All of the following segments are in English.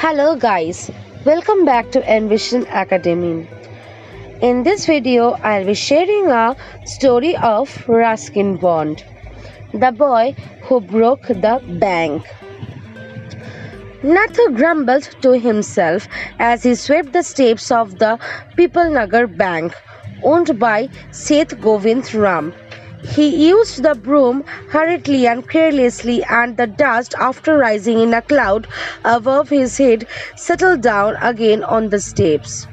Hello guys, welcome back to ENVISION Academy. In this video, I'll be sharing a story of Ruskin Bond, the boy who broke the bank. Nathu grumbled to himself as he swept the steps of the Pipalnagar Bank, owned by Seth Govind Ram. He used the broom hurriedly and carelessly, and the dust, after rising in a cloud above his head, settled down again on the steps.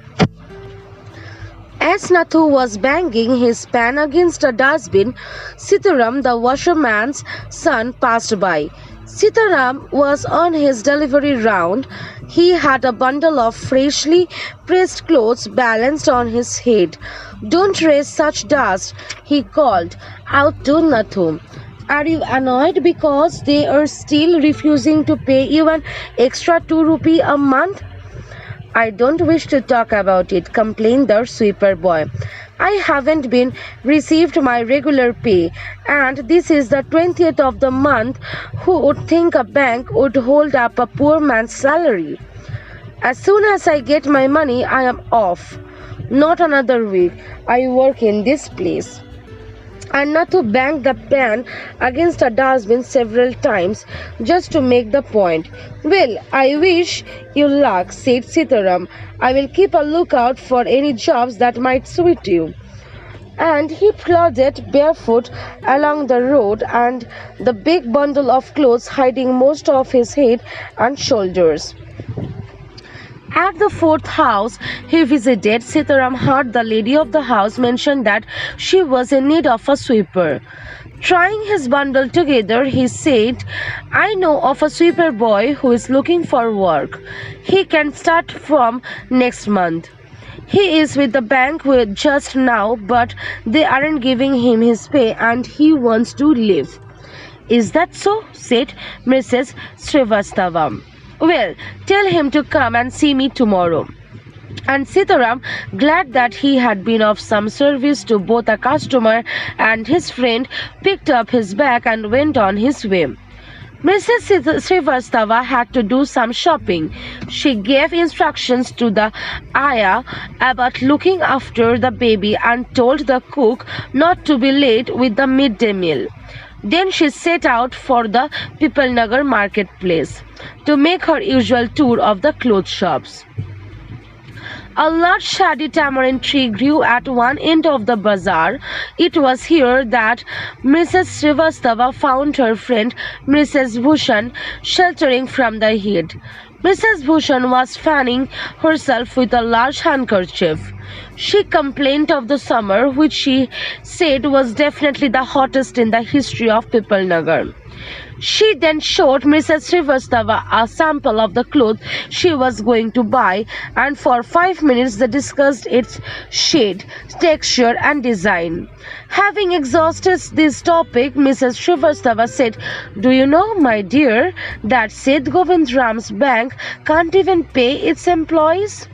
As Nathu was banging his pan against a dustbin, Sitaram, the washerman's son, passed by. Sitaram was on his delivery round. He had a bundle of freshly pressed clothes balanced on his head. "Don't raise such dust," he called out to Nathu. "Are you annoyed because they are still refusing to pay you an extra 2 rupee a month?" "I don't wish to talk about it," complained the sweeper boy. "I haven't been received my regular pay, and this is the 20th of the month. Who would think a bank would hold up a poor man's salary? As soon as I get my money, I am off. Not another week. I work in this place." And Nathu banged the pan against a dustbin several times just to make the point. "Well, I wish you luck," said Sitaram. "I will keep a lookout for any jobs that might suit you." And he plodded barefoot along the road, and the big bundle of clothes hiding most of his head and shoulders. At the fourth house he visited, Sitaram heard the lady of the house mention that she was in need of a sweeper. Trying his bundle together, he said, "I know of a sweeper boy who is looking for work. He can start from next month. He is with the bank just now, but they aren't giving him his pay and he wants to leave." "Is that so?" said Mrs. Srivastava. "Well, tell him to come and see me tomorrow." And Sitaram, glad that he had been of some service to both a customer and his friend, picked up his bag and went on his way. Mrs. Srivastava had to do some shopping. She gave instructions to the ayah about looking after the baby and told the cook not to be late with the midday meal. Then she set out for the Pipalnagar marketplace to make her usual tour of the clothes shops. A large shady tamarind tree grew at one end of the bazaar. It was here that Mrs. Srivastava found her friend Mrs. Bhushan sheltering from the heat. Mrs. Bhushan was fanning herself with a large handkerchief. She complained of the summer, which she said was definitely the hottest in the history of Pipalnagar. She then showed Mrs. Srivastava a sample of the cloth she was going to buy, and for 5 minutes they discussed its shade, texture and design. Having exhausted this topic, Mrs. Srivastava said, "Do you know, my dear, that Seth Govind Ram's bank can't even pay its employees?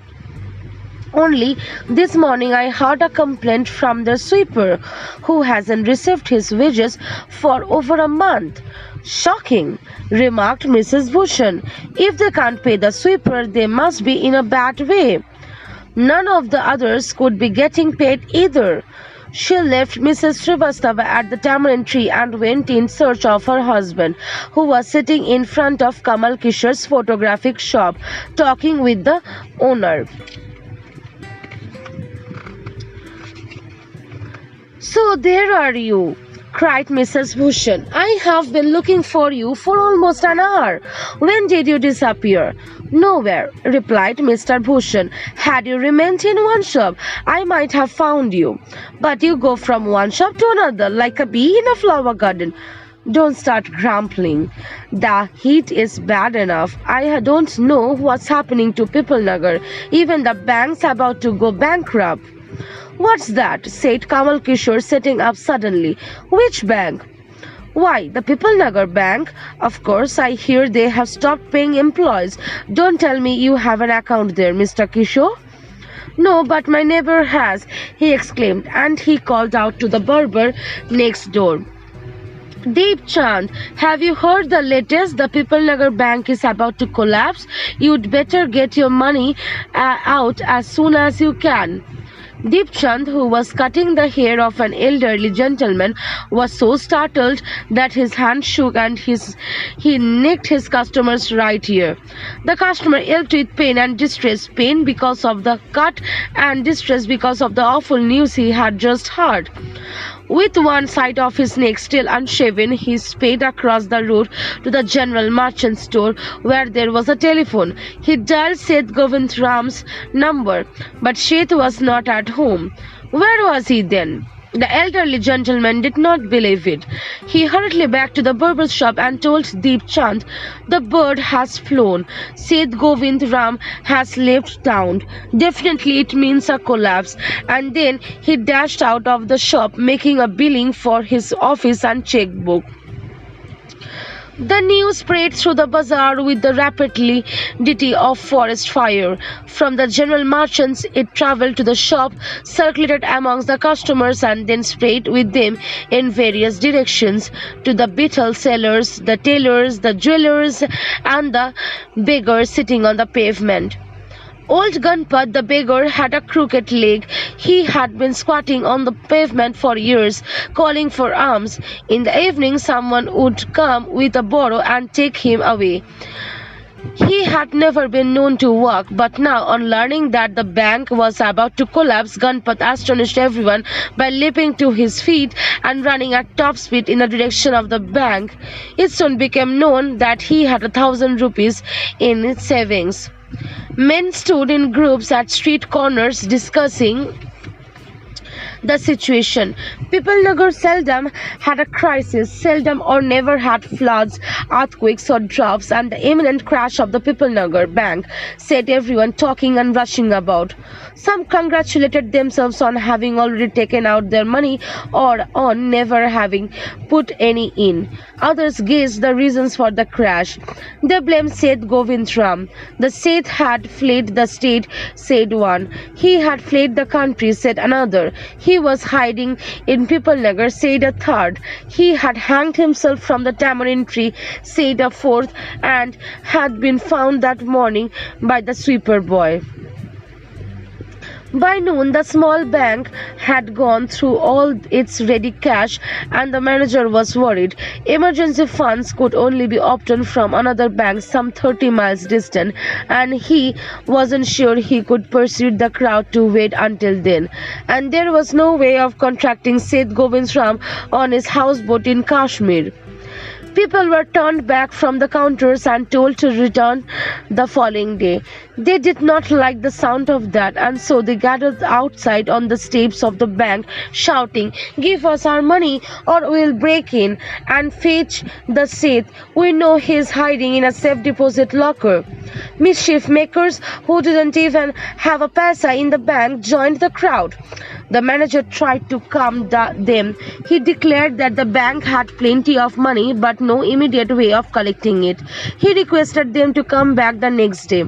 Only this morning I heard a complaint from the sweeper, who hasn't received his wages for over a month." "Shocking," remarked Mrs. Bhushan. "If they can't pay the sweeper, they must be in a bad way. None of the others could be getting paid either." She left Mrs. Srivastava at the tamarind tree and went in search of her husband, who was sitting in front of Kamal Kishore's photographic shop, talking with the owner. "So there are you," cried Mrs. Bhushan. "I have been looking for you for almost an hour. When did you disappear?" "Nowhere," replied Mr. Bhushan. "Had you remained in one shop, I might have found you. But you go from one shop to another like a bee in a flower garden. Don't start grumbling. The heat is bad enough. I don't know what's happening to Pipalnagar. Even the bank's about to go bankrupt." "What's that?" said Kamal Kishore, sitting up suddenly. "Which bank?" "Why, the Pipalnagar bank. Of course, I hear they have stopped paying employees. Don't tell me you have an account there, Mr. Kishore." "No, but my neighbor has," he exclaimed, and he called out to the barber next door. Deep Chand, have you heard the latest? The People Nagar Bank is about to collapse. You'd better get your money out as soon as you can. Deep Chand, who was cutting the hair of an elderly gentleman, was so startled that his hand shook and he nicked his customer's right ear. The customer yelped with pain and distress, pain because of the cut and distress because of the awful news he had just heard. With one side of his neck still unshaven, he sped across the road to the general merchant store where there was a telephone. He dialed Seth Govindram's number, but Seth was not at home. Where was he then? The elderly gentleman did not believe it. He hurriedly back to the barber's shop and told Deep Chand, "The bird has flown. Seth Govindram has left town. Definitely it means a collapse." And then he dashed out of the shop, making a billing for his office and checkbook. The news spread through the bazaar with the rapidity of forest fire. From the general merchants, it traveled to the shop, circulated amongst the customers, and then spread with them in various directions to the betel sellers, the tailors, the jewelers, and the beggars sitting on the pavement. Old Gunpat the beggar had a crooked leg. He had been squatting on the pavement for years, calling for alms. In the evening someone would come with a borrow and take him away. He had never been known to walk, but now, on learning that the bank was about to collapse, Gunpat astonished everyone by leaping to his feet and running at top speed in the direction of the bank. It soon became known that he had 1,000 rupees in savings. Men stood in groups at street corners discussing the situation. People Nagar seldom had a crisis, seldom or never had floods, earthquakes or droughts, and the imminent crash of the People Nagar Bank set everyone talking and rushing about. Some congratulated themselves on having already taken out their money or on never having put any in. Others guessed the reasons for the crash. They blamed Seth Govindram. The Seth had fled the state, said one. He had fled the country, said another. He was hiding in People Nagar, said a third. He had hanged himself from the tamarind tree, said a fourth, and had been found that morning by the sweeper boy. By noon, the small bank had gone through all its ready cash and the manager was worried. Emergency funds could only be obtained from another bank some 30 miles distant, and he wasn't sure he could persuade the crowd to wait until then. And there was no way of contracting Seth Govindram on his houseboat in Kashmir. People were turned back from the counters and told to return the following day. They did not like the sound of that, and so they gathered outside on the steps of the bank, shouting, "Give us our money or we'll break in and fetch the Seth. We know he's hiding in a safe deposit locker." Mischief makers who didn't even have a paisa in the bank joined the crowd. The manager tried to calm them. He declared that the bank had plenty of money but no immediate way of collecting it. He requested them to come back the next day.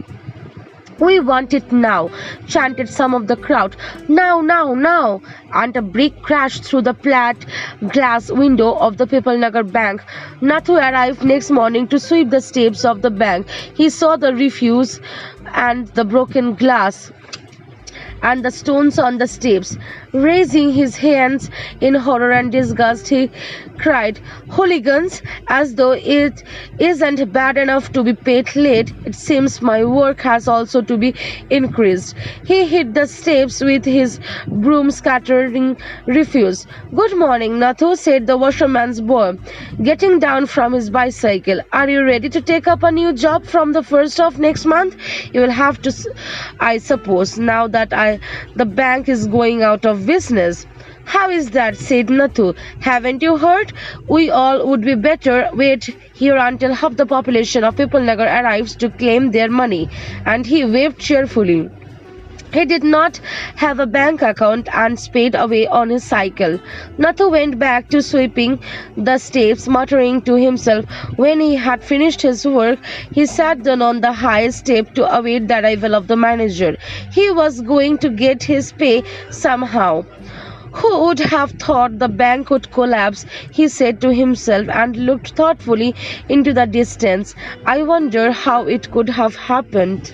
"We want it now," chanted some of the crowd. "Now, now, now!" And a brick crashed through the flat glass window of the People Nagar Bank. Nathu arrived next morning to sweep the steps of the bank. He saw the refuse and the broken glass and the stones on the steps. Raising his hands in horror and disgust, he cried, "Hooligans! As though it isn't bad enough to be paid late, it seems my work has also to be increased." He hit the steps with his broom, scattering refuse. "Good morning, Nathu," said the washerman's boy, getting down from his bicycle. "Are you ready to take up a new job from the 1st of next month? You will have to, I suppose, now that the bank is going out of business." "How is that?" said Nathu. "Haven't you heard? We all would be better wait here until half the population of People Nagar arrives to claim their money." And he waved cheerfully. He did not have a bank account and sped away on his cycle. Nathu went back to sweeping the steps, muttering to himself. When he had finished his work, he sat down on the high step to await the arrival of the manager. He was going to get his pay somehow. Who would have thought the bank would collapse? He said to himself and looked thoughtfully into the distance. I wonder how it could have happened.